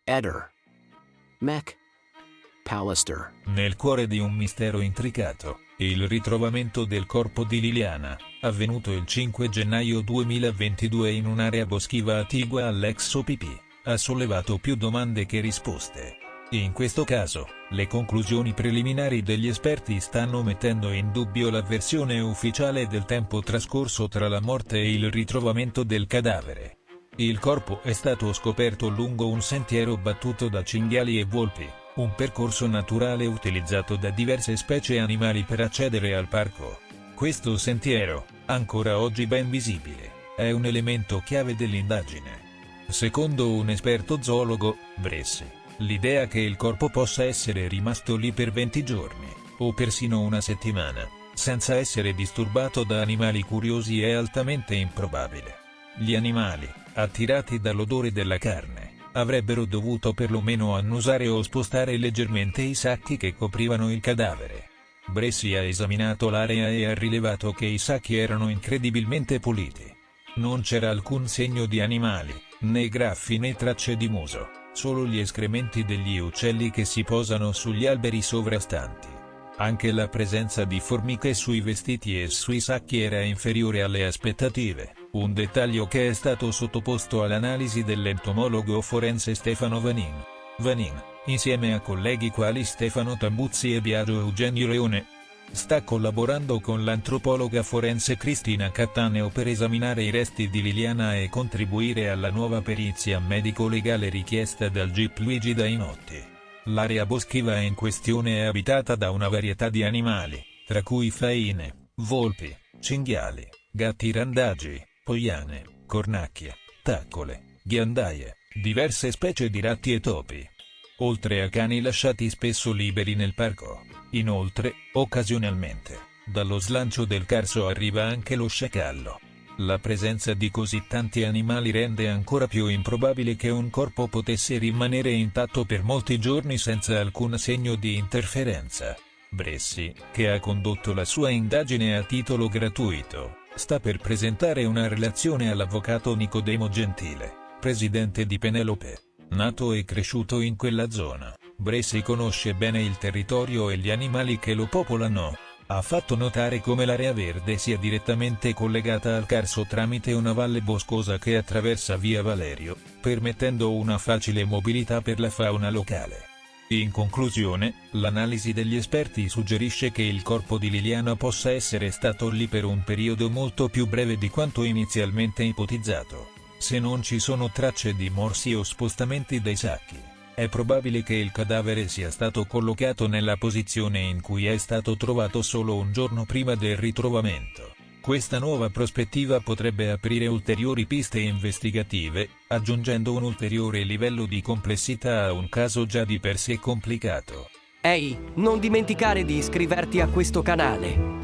Eder. Mech. Pallister. Nel cuore di un mistero intricato, il ritrovamento del corpo di Liliana, avvenuto il 5 gennaio 2022 in un'area boschiva attigua all'ex OPP, ha sollevato più domande che risposte. In questo caso, le conclusioni preliminari degli esperti stanno mettendo in dubbio la versione ufficiale del tempo trascorso tra la morte e il ritrovamento del cadavere. Il corpo è stato scoperto lungo un sentiero battuto da cinghiali e volpi, un percorso naturale utilizzato da diverse specie animali per accedere al parco. Questo sentiero, ancora oggi ben visibile, è un elemento chiave dell'indagine. Secondo un esperto zoologo, Bressi, l'idea che il corpo possa essere rimasto lì per 20 giorni, o persino una settimana, senza essere disturbato da animali curiosi è altamente improbabile. Gli animali, attirati dall'odore della carne, avrebbero dovuto perlomeno annusare o spostare leggermente i sacchi che coprivano il cadavere. Bressi ha esaminato l'area e ha rilevato che i sacchi erano incredibilmente puliti. Non c'era alcun segno di animali, né graffi né tracce di muso, solo gli escrementi degli uccelli che si posano sugli alberi sovrastanti. Anche la presenza di formiche sui vestiti e sui sacchi era inferiore alle aspettative, un dettaglio che è stato sottoposto all'analisi dell'entomologo forense Stefano Vanin. Vanin, insieme a colleghi quali Stefano Tambuzzi e Biagio Eugenio Leone, sta collaborando con l'antropologa forense Cristina Cattaneo per esaminare i resti di Liliana e contribuire alla nuova perizia medico-legale richiesta dal GIP Luigi Dainotti. L'area boschiva in questione è abitata da una varietà di animali, tra cui faine, volpi, cinghiali, gatti randagi, poiane, cornacchie, taccole, ghiandaie, diverse specie di ratti e topi. Oltre a cani lasciati spesso liberi nel parco, inoltre, occasionalmente, dallo slancio del carso arriva anche lo sciacallo. La presenza di così tanti animali rende ancora più improbabile che un corpo potesse rimanere intatto per molti giorni senza alcun segno di interferenza. Bressi, che ha condotto la sua indagine a titolo gratuito, sta per presentare una relazione all'avvocato Nicodemo Gentile, presidente di Penelope. Nato e cresciuto in quella zona, Bressi conosce bene il territorio e gli animali che lo popolano. Ha fatto notare come l'area verde sia direttamente collegata al carso tramite una valle boscosa che attraversa via Valerio, permettendo una facile mobilità per la fauna locale. In conclusione, l'analisi degli esperti suggerisce che il corpo di Liliana possa essere stato lì per un periodo molto più breve di quanto inizialmente ipotizzato. Se non ci sono tracce di morsi o spostamenti dei sacchi, è probabile che il cadavere sia stato collocato nella posizione in cui è stato trovato solo un giorno prima del ritrovamento. Questa nuova prospettiva potrebbe aprire ulteriori piste investigative, aggiungendo un ulteriore livello di complessità a un caso già di per sé complicato. Ehi, non dimenticare di iscriverti a questo canale.